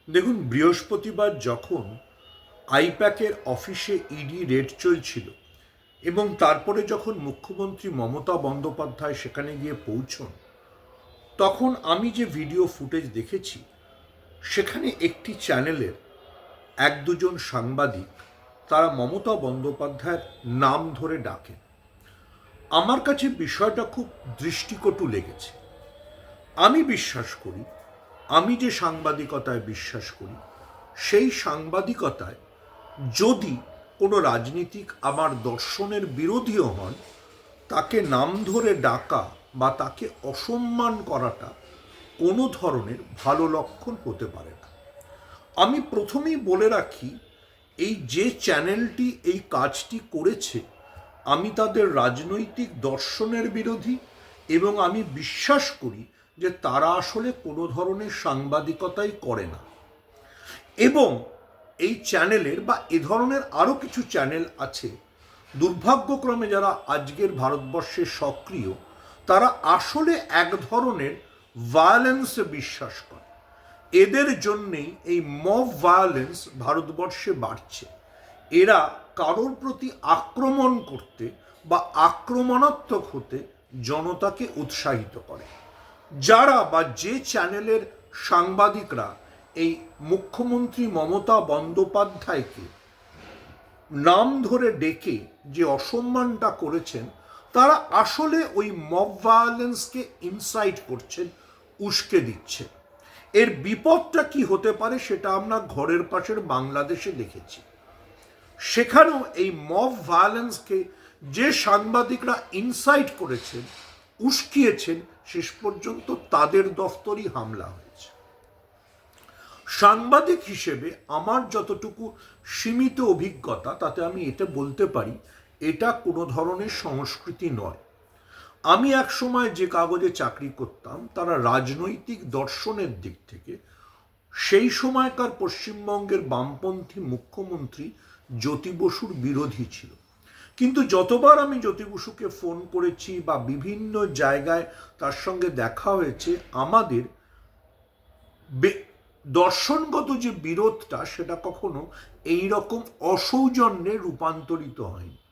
দেখুন, বৃহস্পতিবার যখন আইপ্যাকের অফিসে ইডি রেড চলছিল এবং তারপরে যখন মুখ্যমন্ত্রী মমতা বন্দ্যোপাধ্যায় সেখানে গিয়ে পৌঁছন, তখন আমি যে ভিডিও ফুটেজ দেখেছি সেখানে একটি চ্যানেলের এক দুজন সাংবাদিক তারা মমতা বন্দ্যোপাধ্যায়ের নাম ধরে ডাকেন। আমার কাছে বিষয়টা খুব দৃষ্টিকটু লেগেছে। আমি বিশ্বাস করি, আমি যে সাংবাদিকতায় বিশ্বাস করি, সেই সাংবাদিকতায় যদি কোনো রাজনীতিক আমার দর্শনের বিরোধীও হন, তাকে নাম ধরে ডাকা বা তাকে অসম্মান করাটা কোনো ধরনের ভালো লক্ষণ হতে পারে না। আমি প্রথমেই বলে রাখি, এই যে চ্যানেলটি এই কাজটি করেছে, আমি তাদের রাজনৈতিক দর্শনের বিরোধী এবং আমি বিশ্বাস করি যে তারা আসলে কোনো ধরনের সাংবাদিকতাই করে না। এবং এই চ্যানেলের বা এ ধরনের আরও কিছু চ্যানেল আছে, দুর্ভাগ্যক্রমে যারা আজকের ভারতবর্ষে সক্রিয়, তারা আসলে এক ধরনের ভায়োলেন্সে বিশ্বাস করে। এদের জন্যেই এই মব ভায়োলেন্স ভারতবর্ষে বাড়ছে। এরা কারোর প্রতি আক্রমণ করতে বা আক্রমণাত্মক হতে জনতাকে উৎসাহিত করে। যারা বা যে চ্যানেলের সাংবাদিকরা এই মুখ্যমন্ত্রী মমতা বন্দ্যোপাধ্যায়কে নাম ধরে ডেকে যে অসম্মানটা করেছেন, তারা আসলে ওই মব ভায়োলেন্সকে ইনসাইট করছেন, উস্কে দিচ্ছেন। এর বিপদটা কি হতে পারে সেটা আমরা ঘরের পাশের বাংলাদেশে দেখেছি। সেখানেও এই মব ভায়োলেন্সকে যে সাংবাদিকরা ইনসাইট করেছেন, উস্কিয়েছেন, শেষ পর্যন্ত তাদের দফতরই হামলা হয়েছে। সাংবাদিক হিসেবে আমার যতটুকু সীমিত অভিজ্ঞতা, তাতে আমি এটা বলতে পারি, এটা কোনো ধরনের সংস্কৃতি নয়। আমি এক সময় যে কাগজে চাকরি করতাম, তারা রাজনৈতিক দর্শনের দিক থেকে সেই সময়কার পশ্চিমবঙ্গের বামপন্থী মুখ্যমন্ত্রী জ্যোতি বসুর বিরোধী ছিল। কিন্তু যতবার আমি জ্যোতি বসুকে ফোন করেছি বা বিভিন্ন জায়গায় তার সঙ্গে দেখা হয়েছে, আমাদের দর্শনগত যে বিরোধটা সেটা কখনো এই রকম অসৌজন্যে রূপান্তরিত হয়নি।